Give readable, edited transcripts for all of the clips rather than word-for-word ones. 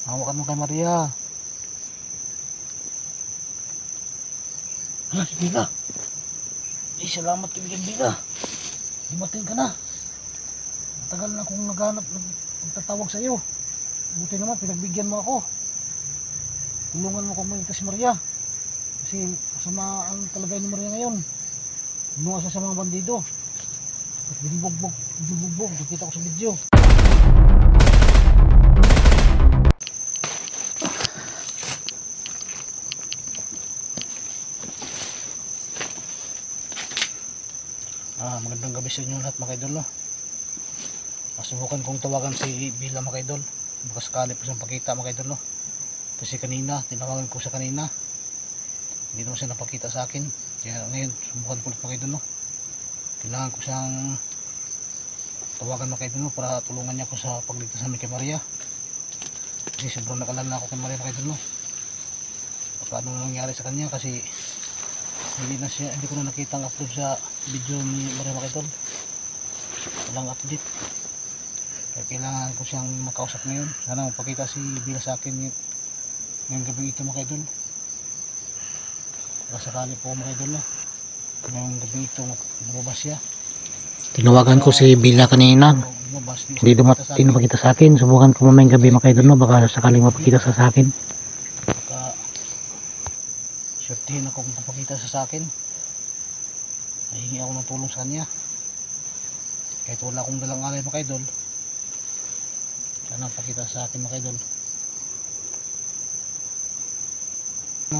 Hawakan mo kay Maria. Hala, si Bila. Eh, salamat kaibigan Bila. Dumating ka na. Matagal na akong naghanap, nagtatawag sa iyo. Buti naman, pinagbigyan mo ako. Tulungan mo kung maligtas si Maria. Kasi masama ang kalagay ni Maria ngayon. Binuha siya sa mga bandido. At binibugbog. Nakita ko sa video. Magandang gabi sa inyo lahat mga idol, no? Masubukan kong tawagan si Bila mga idol. Baka sakali po siyang pakita mga idol, no? Kasi kanina, tinawagan ko sa kanina. Hindi naman siya napakita sa akin. Kaya ngayon, subukan ko ulit mga idol, no? Kailangan ko siyang tawagan mga idol, no? Para tulungan niya ako sa pagligtas namin kay Maria. Kasi sobrang nakalala ako kay Maria mga idol, no? Baka ano nangyari sa kanya kasi hindi ko na nakita ang upload sa video ni Maria mga idol. Walang update. Kaya kailangan ko siyang makausap ngayon. Sana magpakita si Bila sa akin ngayong gabi ito mga idol. Baka sakali po mga idol, no? Ngayong gabi ito lumabas siya. Tinawagan ko si Bila kanina. Hindi mapakita sa akin. Subukan ko mamayang gabi mga idol, no? Baka sakaling mapakita sa akin. Swertihin ako kung papakita sa akin. Nahingi ako ng tulong sa kanya. Kahit wala akong dalang alay mga idol. Sana pakita sa akin mga idol.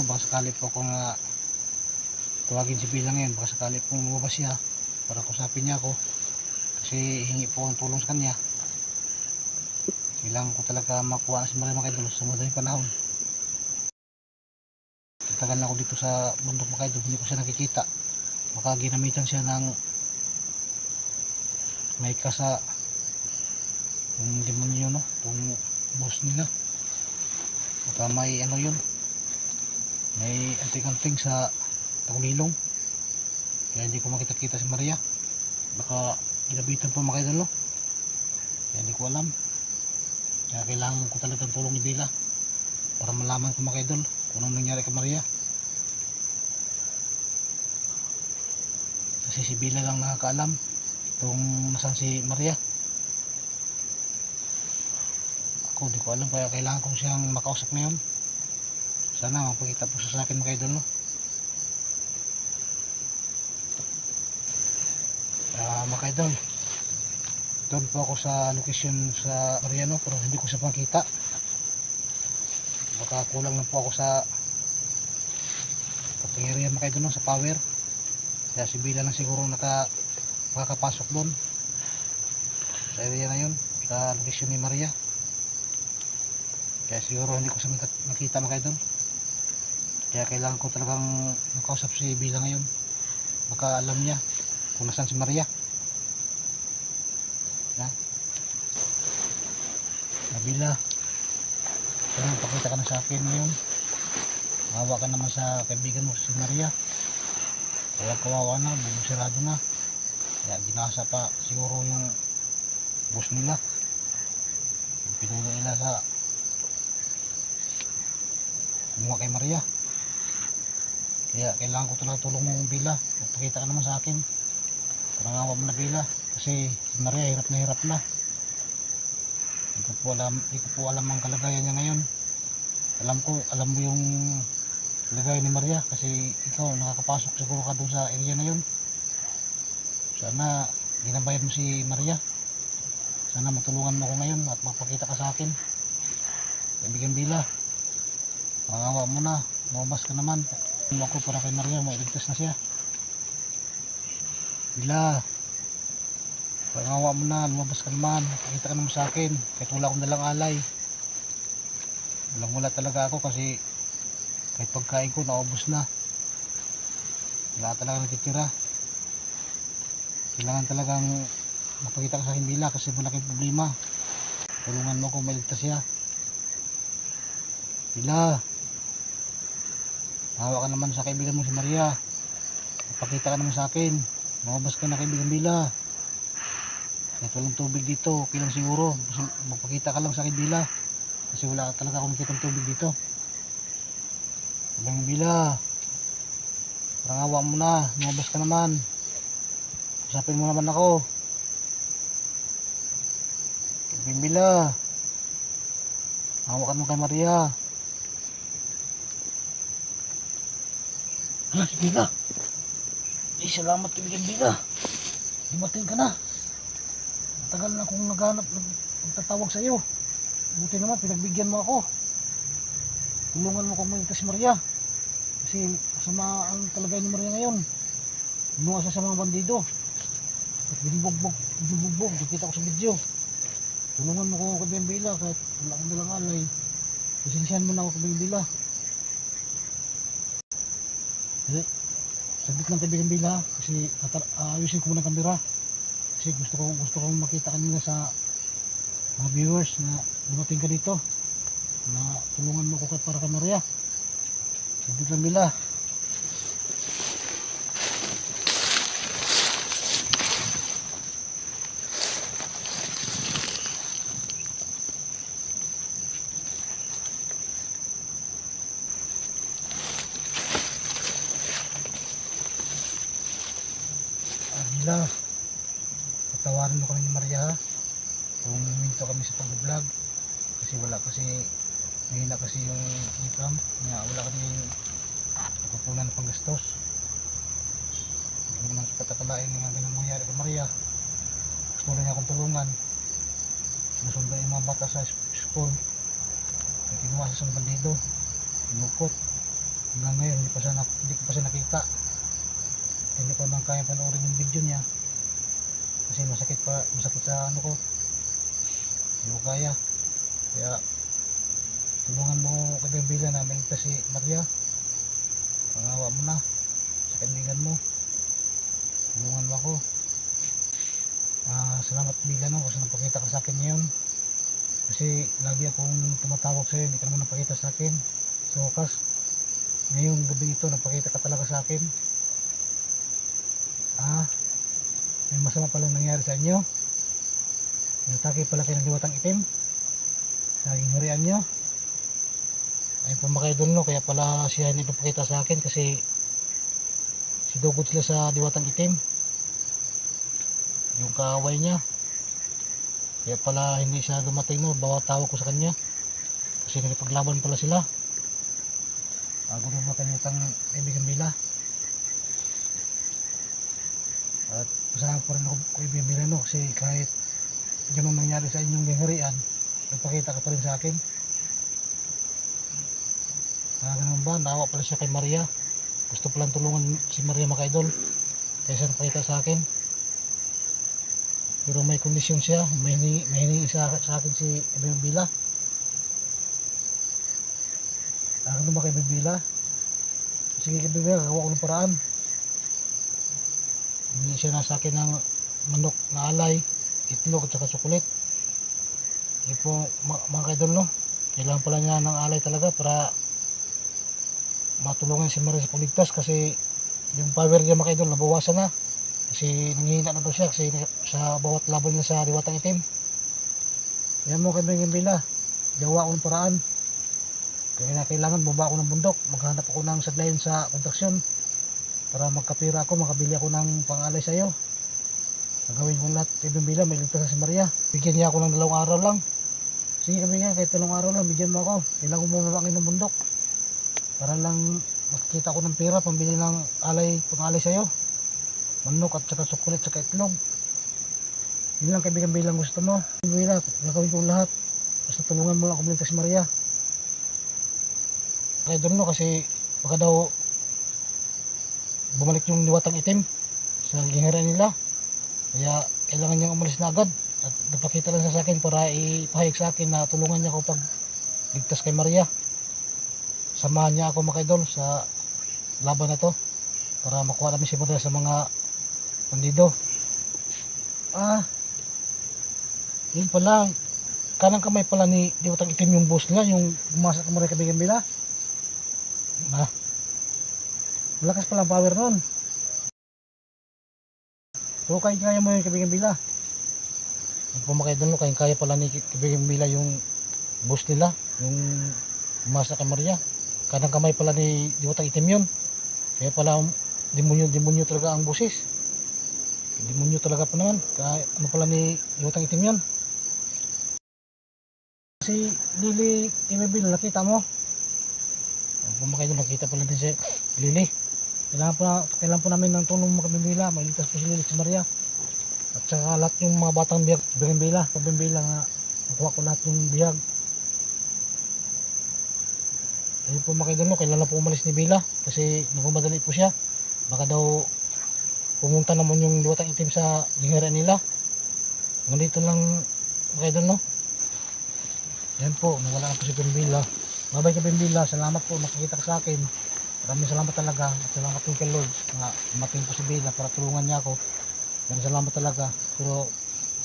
Baka sakali po akong tawagin si Bila ngayon. Baka sakali pong lumabas siya para kusapin niya ako. Kasi hingi po ang tulong sa kanya. Kailangan ko talaga makuha na si Maria mga idol sa madaling panahon. Tagal na ako dito sa bundok mga idol, hindi ko siya nakikita. Baka ginamitan siya ng may kasa yung demonyo, no? Itong boss nila. Baka may ano yun, may anting-anting sa tagulilong. Kaya hindi ko makita-kita si Maria. Baka ginabitan pa mga idol, no? Kaya hindi ko alam. Kaya kailangan ko talagang tulong ni Bila para malaman ko mga idol kung anong nangyari kay Maria. Kasi si Bila lang nakakaalam kung nasan si Maria. Ako di ko alam, kaya kailangan kong siyang makausap ngayon. Sana mapakita po sa akin mga idol, no? Mga idol, doon po ako sa location sa Maria, no? Pero hindi ko siya makita. Baka kulang lang po ako sa kapangyarihan mga idol, no? Sa power. Kaya si Bila lang siguro makakapasok doon sa area na yun, sa location ni Maria. Kaya siguro hindi ko siya makita mga idol. Kaya kailangan ko talagang makausap si Bila ngayon. Baka alam niya kung nasan si Maria. Bila, kaya pakita ka na sa akin ngayon. Mahawa ka naman sa kaibigan mo si Maria. Kaya kawawa na, bubusirado na. Kaya ginasa pa siguro yung boss nila. Pinuno nila sa kumuha kay Maria. Kaya kailangan ko talaga tulong mo Bila. Magpakita ka naman sa akin. Parangawa mo na Bila. Kasi si Maria hirap na. Hindi ko po alam ang kalagayan niya ngayon. Alam mo yung kalagayan ni Maria kasi ikaw nakakapasok siguro ka doon sa area na yun. Sana ginabayan mo si Maria. Sana matulungan mo ko ngayon at mapakita ka sa akin. Kaibigan Bila, mangawa mo na, lumabas ka naman. Ako para kay Maria, mailigtas na siya. Bila, pangawa mo na, lumabas ka naman, pakita ka naman sa akin. Kahit wala akong dalang alay. Wala talaga ako kasi kahit pagkain ko naubos na. Wala talaga natitira. Kailangan talagang mapakita ka sa akin Bila kasi malaking problema. Tulungan mo ako mailigtas siya. Bila, hawa ka naman sa kaibigan mo si Maria. Pakita ka naman sa akin. Lumabas ka na kaibigan Bila. Kahit walang tubig dito, okay lang siguro. Magpakita ka lang sa akin Bila. Kasi wala talaga akong nakitang tubig dito. Ibang Bila, parang awa mo na, lumabas ka naman. Usapin mo naman ako. Ibang Bila, awa ka naman kay Maria. Hala, si Bila. Eh, salamat kaibigan Bila. Dumating ka na. Matagal na akong naghanap, nagtatawag sa iyo. Buti naman, pinagbigyan mo ako. Tulungan mo kung maligtas si Maria. Kasi masama ang kalagay ni Maria ngayon. Binuha siya sa mga bandido. At binubugbog. Nakita ko sa video. Tulungan mo ko kaibigan Bila kahit wala akong dalang alay. Pasensyahan mo na ako kaibigan Bila. Kasi, saglit lang kaibigan Bila kasi ayusin ko muna ang kamera. Kasi gusto ko makita kanila sa mga viewers na dumating ka dito na tulungan mo ko para kay Maria. Saglit lang Bila. Bila, patawarin mo kami ni Maria ha. Kung minto kami sa pag-vlog kasi mahina kasi yung income nga, wala kami pagkukunan ng panggastos. Hindi ko naman sapat akalain nga ganun mangyari kay Maria. Gusto rin niya akong tulungan. Sinusundan yung mga bata sa school. Kinuha siya sa bandido, inukot. Hanggang ngayon hindi ko pa siya nakita. Hindi ko naman kaya panoorin yung video niya kasi masakit sa ano ko, hindi ko kaya. Kaya tulungan mo kaibigan Bila na maligtas si Maria. Pangawa mo na sa kaibigan mo, tulungan mo ako. Salamat Bila no, kasi napakita ka sa akin ngayon. Kasi lagi akong tumatawag sa iyo, hindi ka naman napakita sa akin. So wakas ngayong gabi ito napakita ka talaga sa akin. May masama palang nangyari sa inyo. Inatake pala kayo ng diwatang itim sa gingharian nyo. Ay pumakay doon no, kaya pala siya hindi napakita sa akin kasi sidugod sila sa diwatang itim, yung kaaway niya. Kaya pala hindi siya dumating no, bawat tawag ko sa kanya kasi nagpaglaban pala sila. Gusto mo kanyang kaibigan Bila. At masama pa rin ako kaibigan Bila no, kasi kahit ganun nangyari sa inyong gingharian, nagpakita ka pa rin sa akin. Ganun ba, naawa pala siya kay Maria. Gusto palang tulungan si Maria mga idol, kaya siya nagpakita sa akin. Pero may kondisyon siya, may hiningi sa akin si kaibigan Bila. Ano ba kaibigan Bila? Sige kaibigan Bila, gagawa ko ng paraan. Hindi siya nasa akin ng manok na alay, itlog at saka sukulit. Hindi po mga kaidol no, kailangan pala niya ng alay talaga para matulungan si Maria sa pagligtas kasi yung power niya mga kaidol nabawasan na. Kasi nanghihina na daw siya kasi sa bawat laban niya sa diwatang itim. Yan mo kaibigan Bila, gawa ko ng paraan. Kaya kailangan bumaba ako ng bundok, maghanap ako ng sadlayan sa kontraksyon para magkapira ako, makabili ako ng pangalay sa iyo. Gagawin ko lahat kaibigan Bila, may ligtas si Maria. Bigyan niya ako ng 2 araw lang. Sige kaibigan, kahit 2 araw lang bigyan mo ako. Kailangan ko bumaba ng bundok para lang makikita ko ng pera pambili ng alay, pangalay sa iyo, manok at saka sukulit at saka itlog. Yun lang kaibigan Bila gusto mo. Bila, gagawin ko lahat basta tulungan mo lang ako maligtas si Maria. Kaya doon no, kasi baka daw bumalik yung diwatang itim sa gingharian nila, kaya kailangan niyang umalis na agad at nagpakita lang sa akin para ipahayag sa akin na tulungan niya ako pag ligtas kay Maria. Samahan niya ako mga idol sa laban na to para makuha namin si Maria sa mga bandido. Yun pala, kanang kamay pala ni diwatang itim yung boss nila, yung umasa ka Maria kaibigan Bila. Malakas pala ang power nun. So kaya mo yung kaibigan Bila. Pag pumakay doon, kaya pala ni kaibigan Bila yung boss nila, yung umasa kay Maria. Kanang kamay pala ni Diwatang Itim yun. Kaya pala demonyo talaga ang boses. Demonyo talaga pa naman. Kaya ano pala ni Diwatang Itim yun. Si Lily Imabil, nakita mo? Pumakay doon, nakita pala din si Lily. Kailangan po namin ng tulong mga kabimbila. Mailigtas po si Lily, si Maria. At saka lahat yung mga batang biyag, kabimbila nga nakuha ko lahat yung biyag. Ayun po mga kaidol, kailan po umalis ni Bila kasi nagmamadali po siya. Baka daw pumunta naman yung Diwatang Itim sa lingara nila. Nandito lang mga kaidol, no? Yan po, nawala na po si Bimbila. Mabay ka Bimbila, salamat po nakikita ka sa akin. Maraming salamat talaga at salamat din kay Lord nga umating po si Bila para tulungan niya ako. Maraming salamat talaga, pero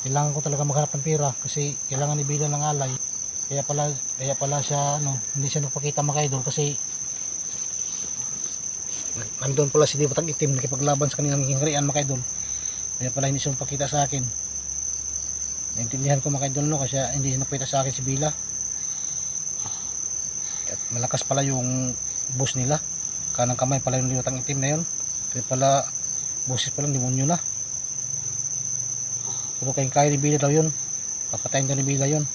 kailangan ko talaga maghanap ng pera kasi kailangan ni Bila ng alay. Kaya pala siya hindi siya nagpakita mga idol kasi nandun pala si Diwatang Itim nakipaglaban sa kanilang hingharian mga idol. Kaya pala hindi siya nagpakita sa akin. Naintindihan ko mga idol, no, kasi hindi siya nagpakita sa akin si Bila. At malakas pala yung boss nila. Kanang kamay pala yung Diwatang Itim na yun. Kaya pala boses pala demonyo na. Pero kaya ni Bila daw yun. Papatayin daw ni Bila yun.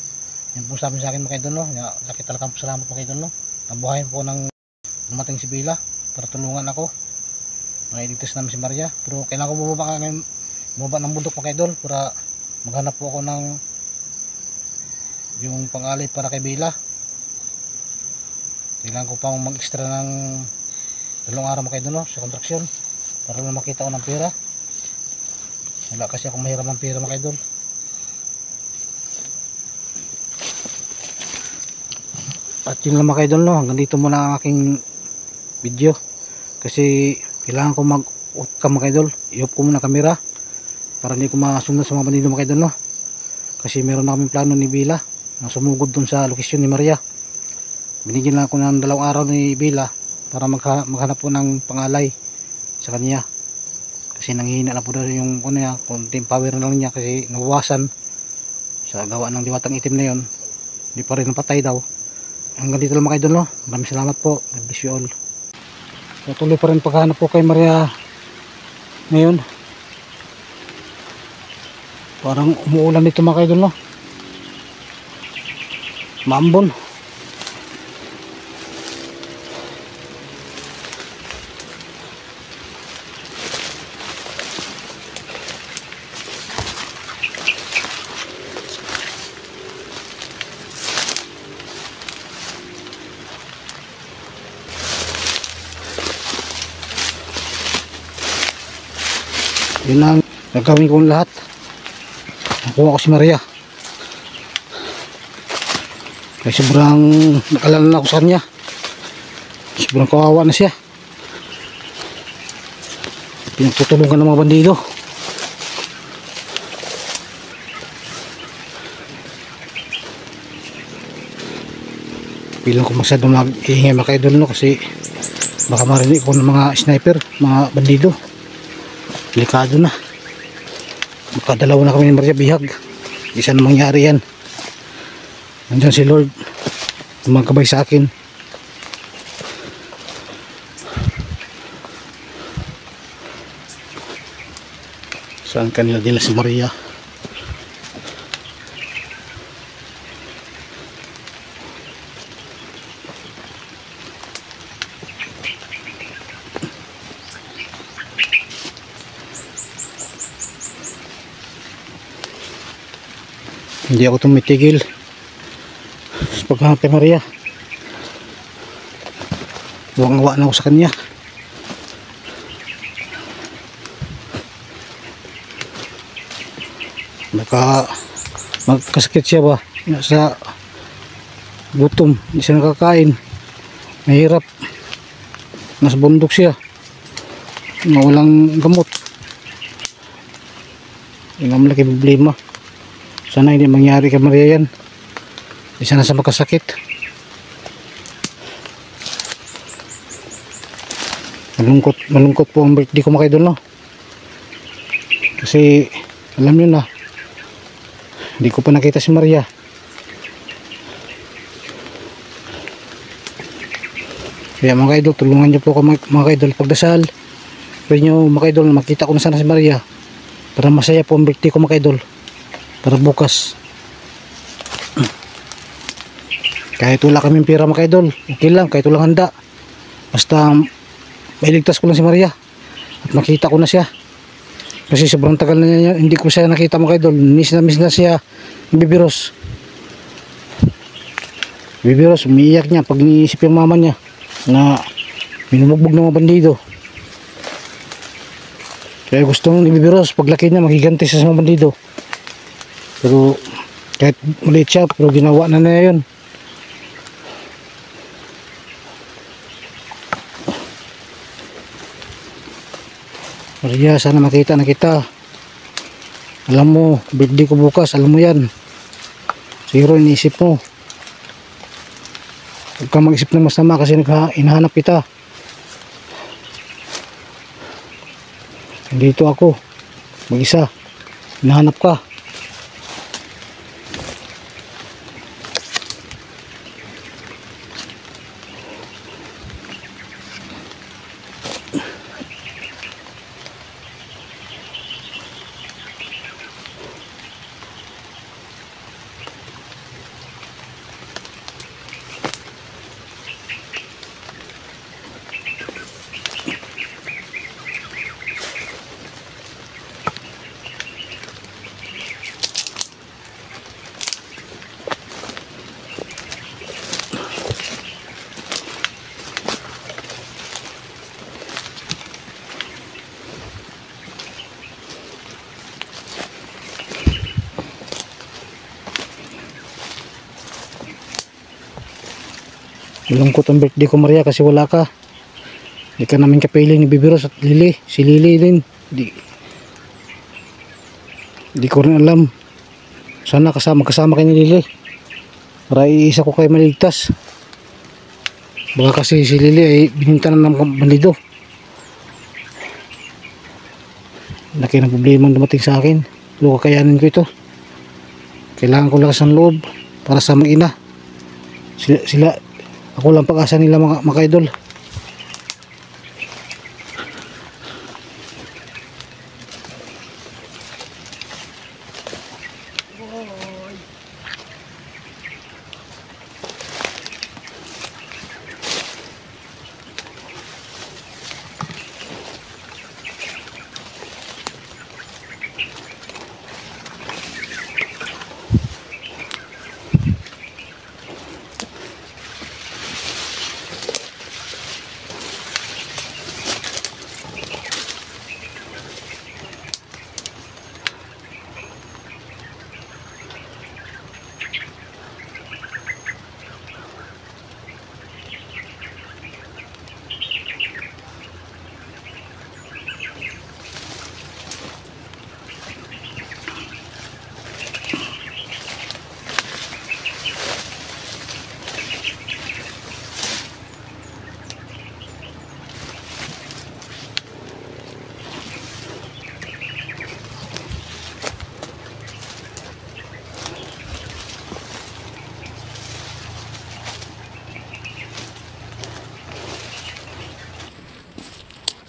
Yan po sabi sa akin mga idol, no. Laki talagang salamat mga idol, no. Nabuhayin po ng dumating si Bila para tulungan ako. Mailigtas namin si Maria. Pero kailangan ko bumaba ng bundok mga idol para maghanap po ako ng yung pangalay para kay Bila. Kailangan ko pang mag-extra ng 2 araw mga idol, no, sa kontraksyon para lang makita ko ng pera. Wala kasi akong mahiram ng pera mga idol. At yun lang mga idol, no, hanggang dito muna ang aking video kasi kailangan ko mag-out mga idol. I-off ko muna kamera para hindi ko masundan sa mga bandido mga idol, no, kasi meron na kaming plano ni Bila na sumugod dun sa lokasyon ni Maria. Binigyan lang ako ng 2 araw ni Bila para maghanap po ng pangalay sa kanya kasi nanghihina na po daw yung konting power na lang niya kasi nawawasan sa gawa ng Diwatang Itim na yun. Hindi pa rin napatay daw. Hanggang dito lang mga idol, no. Maraming salamat po. God bless you all. Tuloy pa rin paghahanap po kay Maria ngayon. Parang umuulan dito mga idol, no. Maambon. Yun ang nagkawin kong lahat. Nakuha ko si Maria. Kaya sobrang nakalala na ako sa kanya. Sobrang kawawa na siya. Pinagtutulungan ng mga bandido. Bilang ko masyado mag-iingay mga idol, no, kasi baka marinig ko ng mga sniper, mga bandido. Delikado na. Makadalawa na kami ni Maria bihag. Isa na mangyari yan. Nandiyan si Lord magkabay sa akin. Saan kanila din si Maria? Hindi ako tumitigil sa paghahanap kay Maria. Buwang-awa na ako sa kanya. Magkasakit siya ba sa gutom, hindi siya nakakain, mahirap, nasa bundok siya, walang gamot. Yun ang malaki problema. Sana hindi mangyari kay Maria yan. Hindi sana sa makasakit. Malungkot po ang birthday ko mga idol, no. Kasi alam nyo na, hindi ko pa nakita si Maria. Kaya mga idol, tulungan niyo po ako mga idol pagdasal. Pwede nyo mga idol na makita ko na sana si Maria para masaya po ang birthday ko mga idol, para bukas. Kahit wala kaming pera mga idol, okay lang, kahit walang handa, basta mailigtas ko lang si Maria at makita ko na siya. Kasi sobrang tagal na niya, hindi ko siya nakita mga idol. Miss na siya ni Bibiros. Bibiros, umiiyak niya pag iniisip yung mama niya na minumugbog ng mga bandido. Kaya gusto ni Bibiros paglaki niya magiganti siya sa mga bandido. Pero kahit maliit siya, pero ginawa na niya yun. Maria, sana makita na kita. Alam mo, birthday ko bukas, alam mo yan. Siguro iniisip mo. Huwag kang mag-isip ng masama kasi hinahanap kita. Dito ako, mag-isa. Hinahanap ka. Malungkot ang birthday ko Maria kasi wala ka. Hindi ka namin kapiling ni Bibiros at Lily. Si Lily din. Di ko rin alam. Sana kasama kayo ni Lily. Para iisa ko kayo maligtas. Baka kasi si Lily ay bininta na ng bandido. Laki ng problema dumating sa akin. Pero kakayanin ko ito. Kailangan ko lakas ng loob para sa mga ina. Sila ako lang pag-asa nila mga idol.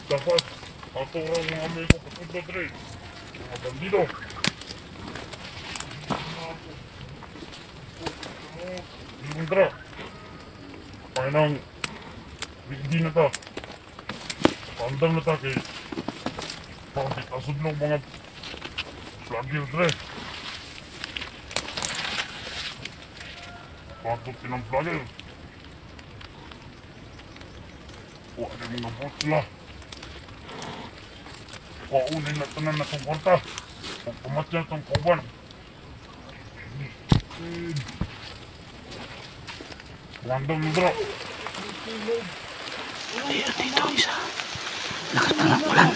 Dapat aturan ng amigo kapunta dre. Mga bandido. Indra. Kaya nang hindi na ta. Pandang na ta kay pagkikasod ng mga plagil dre. Patot ng plagil. Huwag na mga bot sila. Paunin na tanan na itong kwarta. Kung pumatya itong kauban. Wandang Indra. Ayun, dito isa. Lakas pa ng ulan.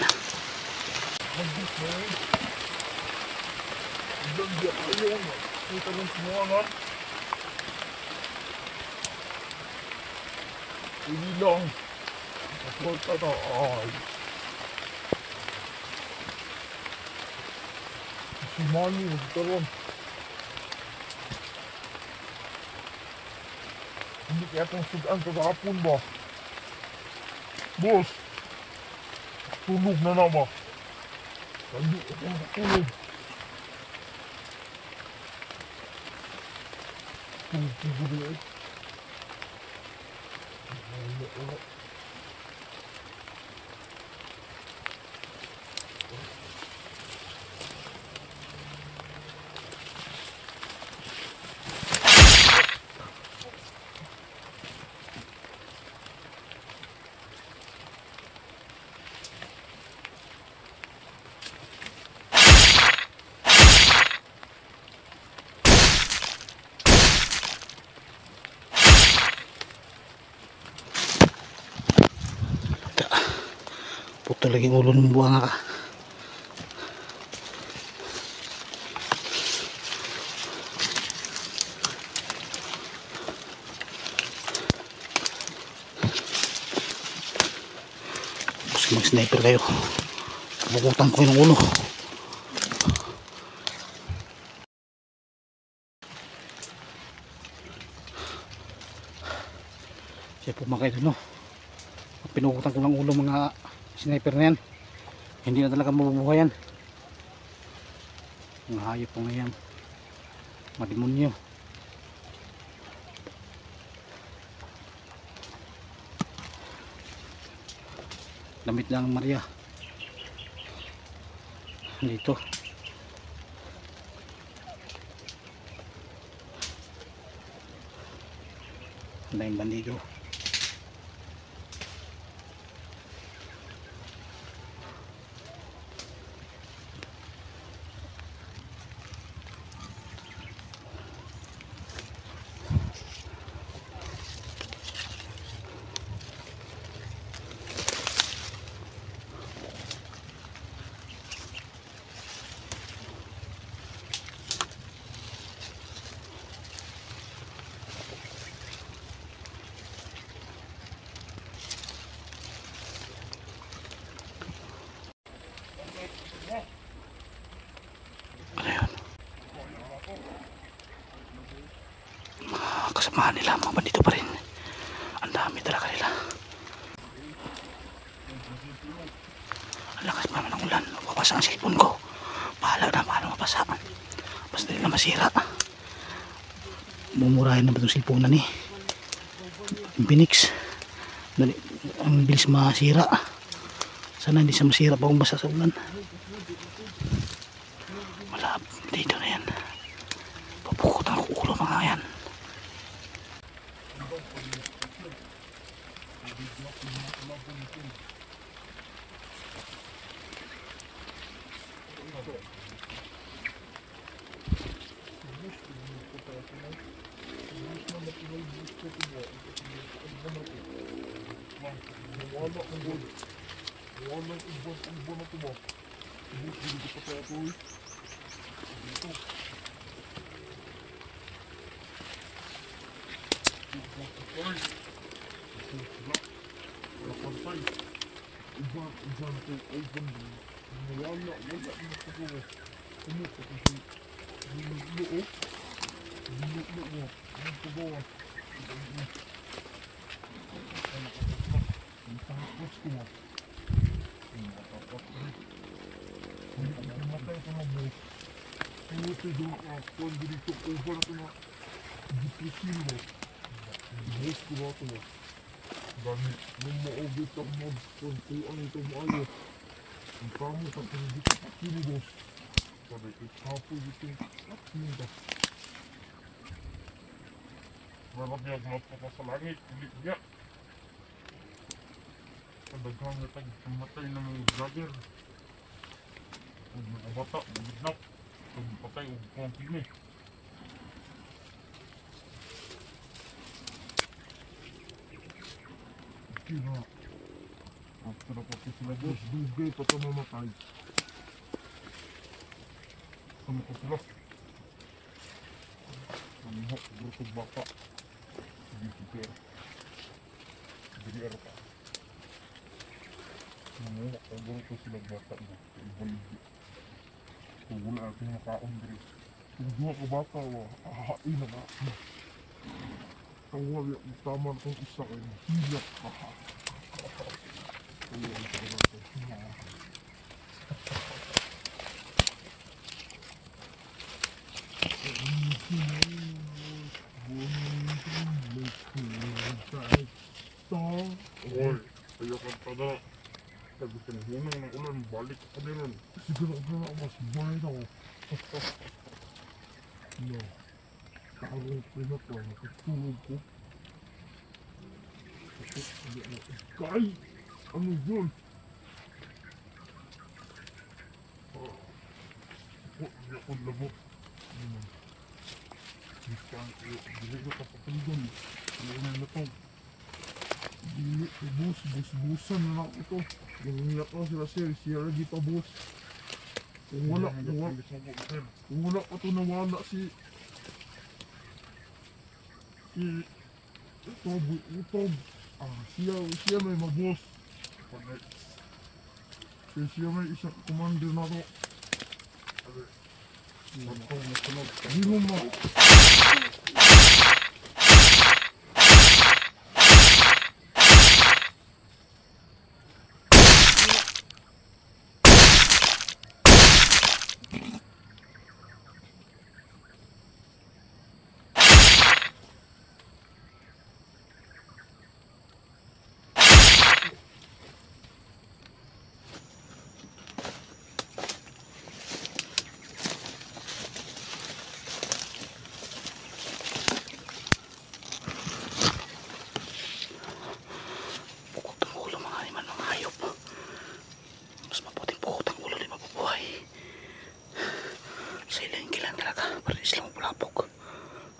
Ilang di ayaw na. Kita ng sinuanan. Hindi lang. Kwarta na. Ay. Si Manny, magkaroon. Hindi kaya itong sugaan kagahapon ba? Boss, tulog na naman. Hindi ako natulog. Tulog na eh. Puto lagi ulo ng buwanga ka. Gusto mag-sniper kayo. Bukutan ko yung ulo. Siya po mga kaidol, no? Pinukutan ko ng ulo mga sniper na yan. Hindi na talaga mabubuhay yan. Mga hayop po ngayon. Mademonyo. Damit lang ang Maria. Dito. Wala yung bandido. Kasamahan nila, mga bandito pa rin. Ang dami talaga nila. Ang lakas pa naman ng ulan. Mapapasa ang cellphone ko. Bahala na, paano mapasa. Basta nila masira. Mumurahin na ba itong cellphone na ni Infinix. Ang bilis masira. Sana hindi siya masira pa kung basa sa ulan. Wala, dito na yan. Papukutan ko ulo mga yan. Dami, nung maubit ang magpuntuan ito maayo. Ang kamo sa pinigit at kinibos. Sabi, ikapo itong kinida. Marap niya, mapapa sa langit, ulit niya. Padaghang na tag-matay ng mga vlogger. Huwag mga bata, magidnap. Pagpatay, huwag kong pili. Kira. After ako po sila boss, dugay pa ito mamatay. Sama ko sila. Manihok, brutog baka. Hindi super. Hindi ano pa. Manihok, brutog sila baka mo. Ibaligi. Kung wala natin makaon diri. Kung duha ka baka, hahain na ba? Ang wala, tama na kung isa kayo. Hilak, haha. Oy, ayaw ka tada. Sabi ka na hunang ng ulan, balik ka din ron. Siguro ka na mas bayad ako. No. Tarong pinat ko, nakatulog ko. Kay! Ano yun? Hindi ako labot. Dili ko kapatulgon. Dili na ito. Dili, bus-busan na lang ito. Nangiyak ko sila sir, siya lagi pa bus. Kung wala pa ito nawala si Utob. Siya may mabos. Siya may isang commander na ito. Di mo ma.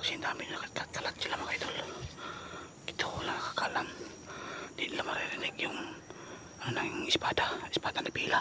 Kasi ang dami nakatalat sila mga idol. Ito lang nakakalam. Hindi nila maririnig yung ano ng espada ni Bila.